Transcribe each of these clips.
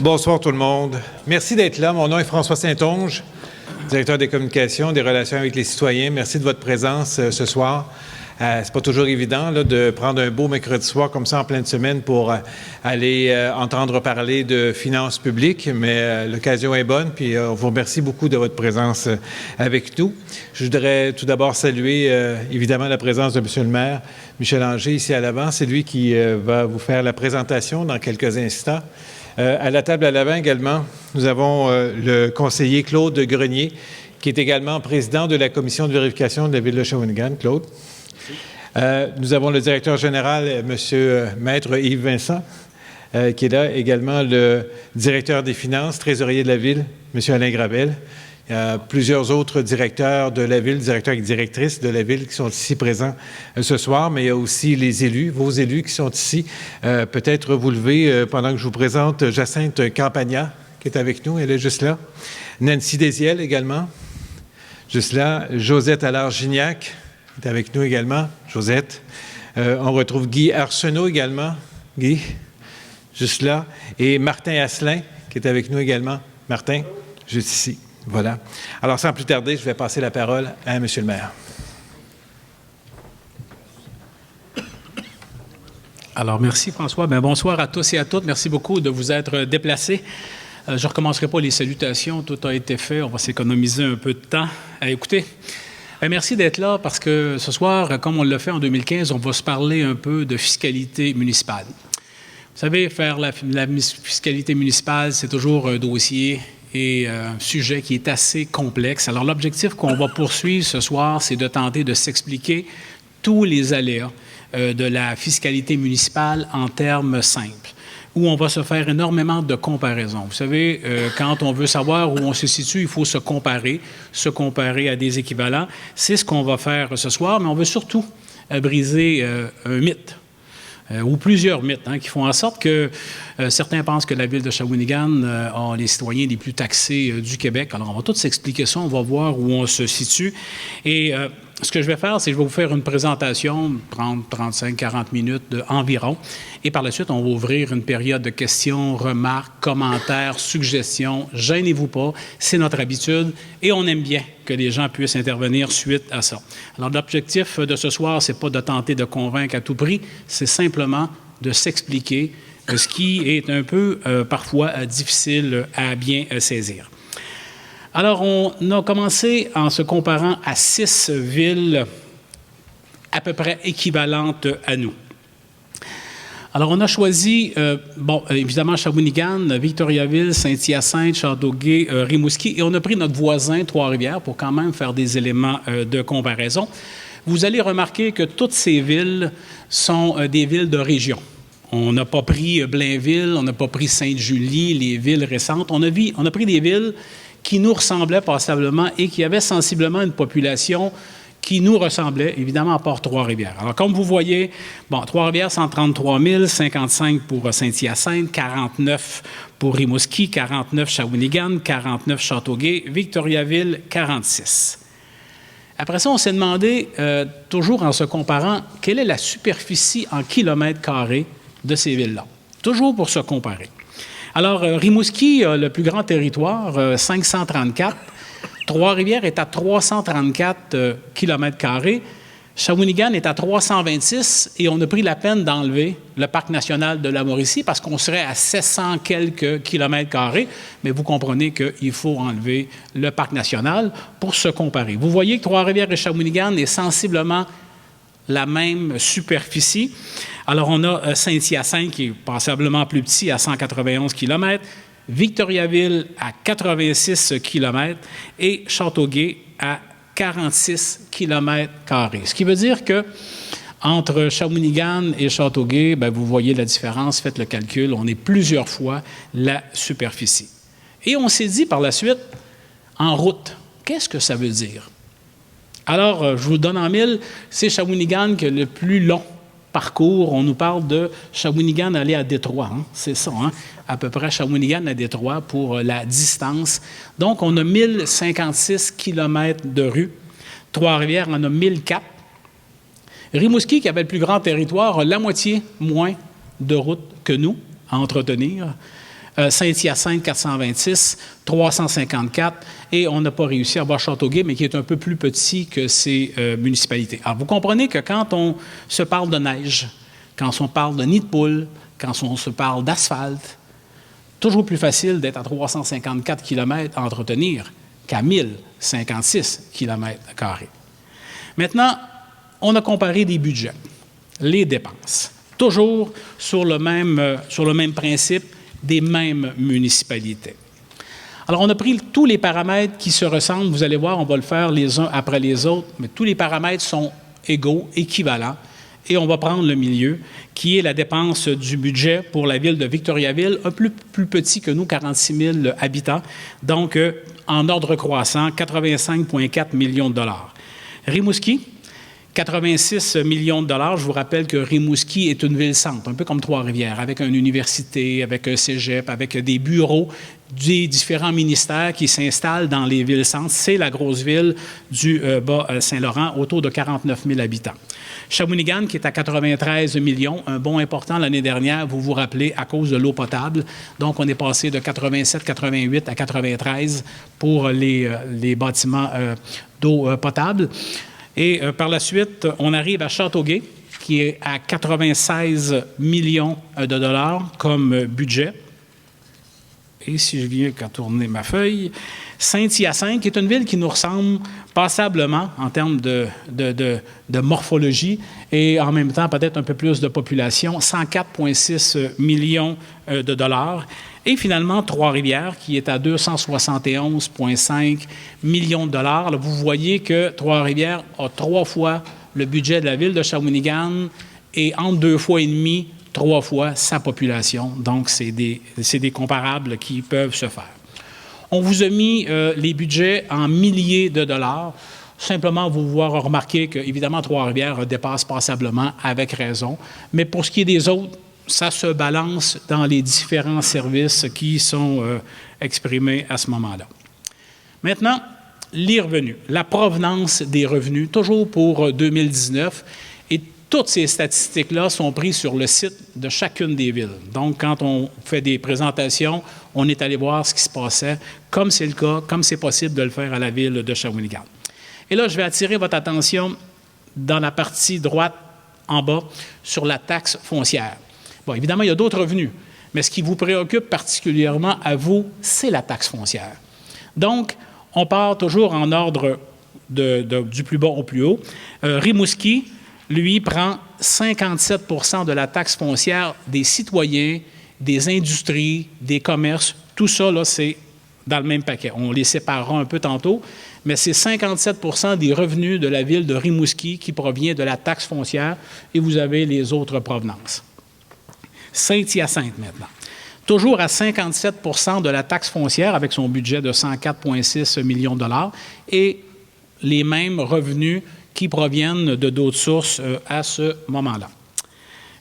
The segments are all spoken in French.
Bonsoir tout le monde. Merci d'être là. Mon nom est François Saint-Onge, directeur des communications, des relations avec les citoyens. Merci de votre présence ce soir. C'est pas toujours évident là, de prendre un beau mercredi soir comme ça en pleine semaine pour aller entendre parler de finances publiques, mais l'occasion est bonne, puis on vous remercie beaucoup de votre présence avec nous. Je voudrais tout d'abord saluer évidemment la présence de M. le maire, Michel Anger, ici à l'avant. C'est lui qui va vous faire la présentation dans quelques instants. À la table à l'avant également, nous avons le conseiller Claude Grenier, qui est également président de la commission de vérification de la ville de Shawinigan. Claude. Nous avons le directeur général, M. Maître Yves Vincent, qui est là. Également le directeur des finances, trésorier de la ville, M. Alain Gravel. Il y a plusieurs autres directeurs de la ville, directeurs et directrices de la ville qui sont ici présents ce soir, mais il y a aussi les élus, vos élus qui sont ici. Peut-être vous levez pendant que je vous présente Jacinthe Campagna, qui est avec nous, elle est juste là. Nancy Désiel également, juste là. Josette Allard-Gignac est avec nous également. Josette. On retrouve Guy Arsenault également. Guy, juste là. Et Martin Asselin, qui est avec nous également. Martin, juste ici. Voilà. Alors, sans plus tarder, je vais passer la parole à M. le maire. Alors, merci François. Bien, bonsoir à tous et à toutes. Merci beaucoup de vous être déplacés. Je ne recommencerai pas les salutations. Tout a été fait. On va s'économiser un peu de temps. Écoutez, merci d'être là parce que ce soir, comme on l'a fait en 2015, on va se parler un peu de fiscalité municipale. Vous savez, faire la fiscalité municipale, c'est toujours un dossier et un sujet qui est assez complexe. Alors, l'objectif qu'on va poursuivre ce soir, c'est de tenter de s'expliquer tous les aléas de la fiscalité municipale en termes simples, où on va se faire énormément de comparaisons. Vous savez, quand on veut savoir où on se situe, il faut se comparer à des équivalents. C'est ce qu'on va faire ce soir, mais on veut surtout briser un mythe. Ou plusieurs mythes qui font en sorte que certains pensent que la ville de Shawinigan a les citoyens les plus taxés du Québec. Alors, on va tout s'expliquer ça, on va voir où on se situe. Et ce que je vais faire, c'est que je vais vous faire une présentation, prendre 35-40 minutes environ. Et par la suite, on va ouvrir une période de questions, remarques, commentaires, suggestions. Gênez-vous pas, c'est notre habitude et on aime bien que les gens puissent intervenir suite à ça. Alors, l'objectif de ce soir, c'est pas de tenter de convaincre à tout prix, c'est simplement de s'expliquer, ce qui est un peu parfois difficile à bien saisir. Alors, on a commencé en se comparant à 6 villes à peu près équivalentes à nous. Alors, on a choisi, évidemment, Shawinigan, Victoriaville, Saint-Hyacinthe, Châteauguay, Rimouski, et on a pris notre voisin, Trois-Rivières, pour quand même faire des éléments de comparaison. Vous allez remarquer que toutes ces villes sont des villes de région. On n'a pas pris Blainville, on n'a pas pris Sainte-Julie, les villes récentes. On a pris des villes qui nous ressemblaient passablement et qui avaient sensiblement une population qui nous ressemblait, évidemment, à part Trois-Rivières. Alors, comme vous voyez, Trois-Rivières, 133 000, 55 pour Saint-Hyacinthe, 49 pour Rimouski, 49 Shawinigan, 49 Châteauguay, Victoriaville, 46. Après ça, on s'est demandé, toujours en se comparant, quelle est la superficie en kilomètres carrés de ces villes-là. Toujours pour se comparer. Alors, Rimouski a le plus grand territoire, 534. Trois-Rivières est à 334 km². Shawinigan est à 326 et on a pris la peine d'enlever le parc national de la Mauricie parce qu'on serait à 700 quelques km². Mais vous comprenez qu'il faut enlever le parc national pour se comparer. Vous voyez que Trois-Rivières et Shawinigan est sensiblement la même superficie. Alors, on a Saint-Hyacinthe qui est passablement plus petit à 191 km, Victoriaville à 86 km et Châteauguay à 46 km². Ce qui veut dire que entre Shawinigan et Châteauguay, vous voyez la différence, faites le calcul, on est plusieurs fois la superficie. Et on s'est dit par la suite, en route, qu'est-ce que ça veut dire? Alors, je vous le donne en mille, c'est Shawinigan qui a le plus long parcours. On nous parle de Shawinigan aller à Détroit. C'est ça, à peu près Shawinigan à Détroit pour la distance. Donc, on a 1056 km de rue. Trois-Rivières en a 1004. Rimouski, qui avait le plus grand territoire, a la moitié moins de routes que nous à entretenir. Saint-Hyacinthe, 426, 354, et on n'a pas réussi à avoir Châteauguay, mais qui est un peu plus petit que ces municipalités. Alors, vous comprenez que quand on se parle de neige, quand on parle de nid de poule, quand on se parle d'asphalte, toujours plus facile d'être à 354 km à entretenir qu'à 1056 km². Maintenant, on a comparé des budgets, les dépenses, toujours sur le même principe des mêmes municipalités. Alors, on a pris tous les paramètres qui se ressemblent. Vous allez voir, on va le faire les uns après les autres, mais tous les paramètres sont égaux, équivalents. Et on va prendre le milieu, qui est la dépense du budget pour la ville de Victoriaville, un peu plus petit que nous, 46 000 habitants, donc en ordre croissant, 85,4 millions de dollars. Rimouski, 86 millions de dollars. Je vous rappelle que Rimouski est une ville-centre, un peu comme Trois-Rivières, avec une université, avec un cégep, avec des bureaux des différents ministères qui s'installent dans les villes-centres. C'est la grosse ville du Bas-Saint-Laurent, autour de 49 000 habitants. Shawinigan, qui est à 93 millions, un bond important l'année dernière, vous vous rappelez, à cause de l'eau potable. Donc, on est passé de 87, 88 à 93 pour les bâtiments d'eau potable. Et par la suite, on arrive à Châteauguay, qui est à 96 millions de dollars comme budget. Et si je viens qu'à tourner ma feuille, Saint-Hyacinthe, qui est une ville qui nous ressemble passablement en termes de morphologie et en même temps peut-être un peu plus de population, 104,6 millions de dollars. Et finalement, Trois-Rivières, qui est à 271,5 millions de dollars. Là, vous voyez que Trois-Rivières a 3 fois le budget de la ville de Shawinigan et entre 2 fois et demi, 3 fois sa population. Donc, c'est des comparables qui peuvent se faire. On vous a mis les budgets en milliers de dollars. Simplement, vous voir remarquer qu'évidemment, Trois-Rivières dépasse passablement, avec raison. Mais pour ce qui est des autres, ça se balance dans les différents services qui sont exprimés à ce moment-là. Maintenant, les revenus, la provenance des revenus, toujours pour 2019. Et toutes ces statistiques-là sont prises sur le site de chacune des villes. Donc, quand on fait des présentations, on est allé voir ce qui se passait, comme c'est le cas, comme c'est possible de le faire à la ville de Shawinigan. Et là, je vais attirer votre attention dans la partie droite en bas sur la taxe foncière. Bon, évidemment, il y a d'autres revenus, mais ce qui vous préoccupe particulièrement à vous, c'est la taxe foncière. Donc, on part toujours en ordre du plus bas au plus haut. Rimouski, lui, prend 57 % de la taxe foncière des citoyens, des industries, des commerces. Tout ça, là, c'est dans le même paquet. On les séparera un peu tantôt, mais c'est 57 % des revenus de la ville de Rimouski qui provient de la taxe foncière, et vous avez les autres provenances. Saint-Hyacinthe, maintenant. Toujours à 57 % de la taxe foncière, avec son budget de 104,6 millions de dollars, et les mêmes revenus qui proviennent de d'autres sources à ce moment-là.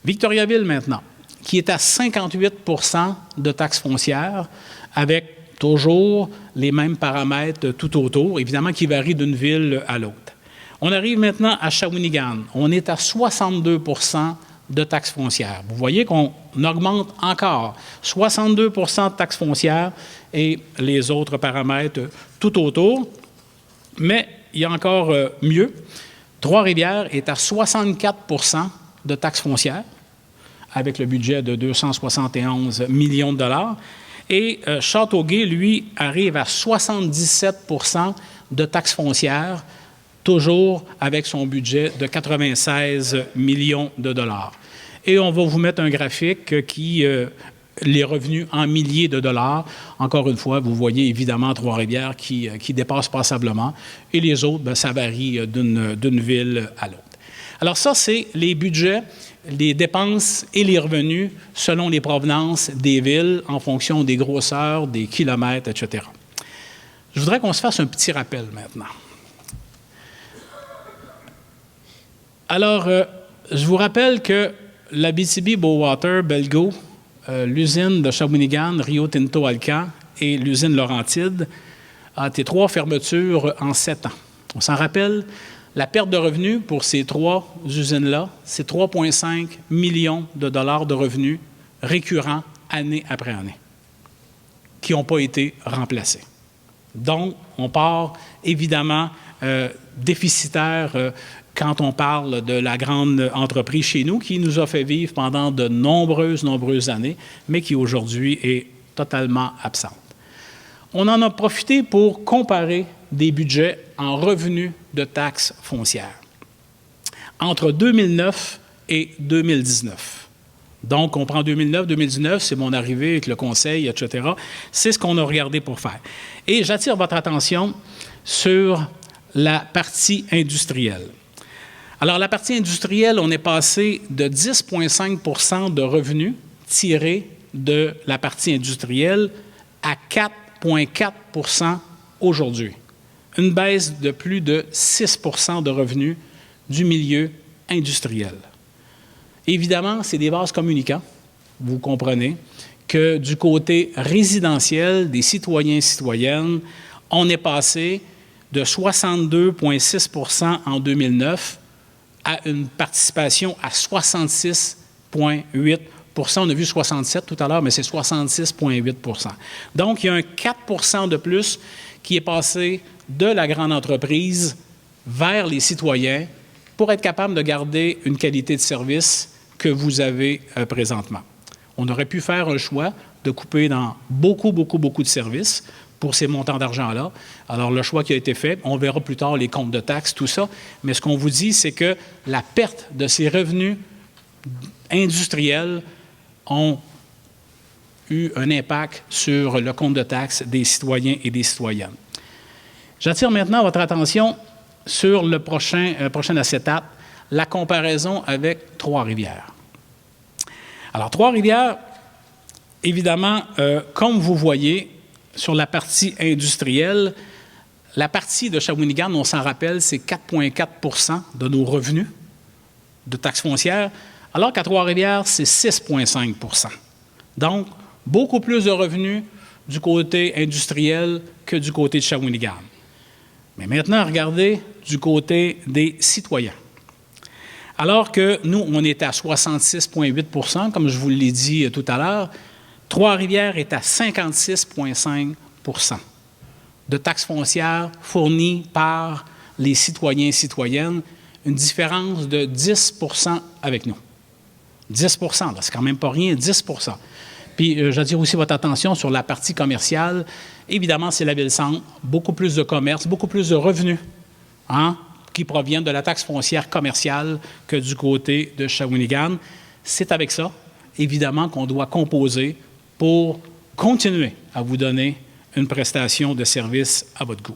Victoriaville, maintenant, qui est à 58 % de taxes foncières, avec toujours les mêmes paramètres tout autour, évidemment qui varient d'une ville à l'autre. On arrive maintenant à Shawinigan. On est à 62 % de taxes foncières. Vous voyez qu'on augmente encore 62 % de taxes foncières et les autres paramètres tout autour. Mais il y a encore mieux. Trois-Rivières est à 64 % de taxes foncières, avec le budget de 271 millions de dollars. Et Châteauguay, lui, arrive à 77 % de taxes foncières, toujours avec son budget de 96 millions de dollars. Et on va vous mettre un graphique qui, les revenus en milliers de dollars, encore une fois, vous voyez évidemment Trois-Rivières qui dépasse passablement, et les autres, bien, ça varie d'une ville à l'autre. Alors ça, c'est les budgets, les dépenses et les revenus selon les provenances des villes en fonction des grosseurs, des kilomètres, etc. Je voudrais qu'on se fasse un petit rappel maintenant. Alors, je vous rappelle que l'Abitibi-Bowater, Belgo, l'usine de Shawinigan, Rio Tinto Alcan et l'usine Laurentide ont été 3 fermetures en 7 ans. On s'en rappelle, la perte de revenus pour ces 3 usines-là, c'est 3,5 millions de dollars de revenus récurrents année après année. qui n'ont pas été remplacés. Donc, on part évidemment déficitaire quand on parle de la grande entreprise chez nous qui nous a fait vivre pendant de nombreuses années, mais qui aujourd'hui est totalement absente. On en a profité pour comparer des budgets en revenus de taxes foncières entre 2009 et 2019. Donc, on prend 2009-2019, c'est mon arrivée avec le conseil, etc. C'est ce qu'on a regardé pour faire. Et j'attire votre attention sur la partie industrielle. Alors, la partie industrielle, on est passé de 10,5 % de revenus tirés de la partie industrielle à 4,4 % aujourd'hui. Une baisse de plus de 6 % de revenus du milieu industriel. Évidemment, c'est des vases communicants. Vous comprenez que du côté résidentiel des citoyens et citoyennes, on est passé de 62,6 % en 2009 à une participation à 66,8 %. On a vu 67 tout à l'heure, mais c'est 66,8 %. Donc, il y a un 4 % de plus qui est passé de la grande entreprise vers les citoyens pour être capable de garder une qualité de service que vous avez présentement. On aurait pu faire un choix de couper dans beaucoup de services pour ces montants d'argent-là. Alors, le choix qui a été fait, on verra plus tard les comptes de taxes, tout ça, mais ce qu'on vous dit, c'est que la perte de ces revenus industriels ont eu un impact sur le compte de taxes des citoyens et des citoyennes. J'attire maintenant votre attention sur le prochaine acétate, la comparaison avec Trois-Rivières. Alors, Trois-Rivières, évidemment, comme vous voyez, sur la partie industrielle, la partie de Shawinigan, on s'en rappelle, c'est 4,4 % de nos revenus de taxes foncières, alors qu'à Trois-Rivières, c'est 6,5 %. Donc, beaucoup plus de revenus du côté industriel que du côté de Shawinigan. Mais maintenant, regardez du côté des citoyens. Alors que nous, on est à 66,8 %, comme je vous l'ai dit tout à l'heure, Trois-Rivières est à 56,5 % de taxes foncières fournies par les citoyens et citoyennes, une différence de 10 % avec nous. 10 %, c'est quand même pas rien, 10 %. Puis, j'attire aussi votre attention sur la partie commerciale. Évidemment, c'est la ville-centre, beaucoup plus de commerce, beaucoup plus de revenus qui proviennent de la taxe foncière commerciale que du côté de Shawinigan. C'est avec ça, évidemment, qu'on doit composer pour continuer à vous donner une prestation de service à votre goût.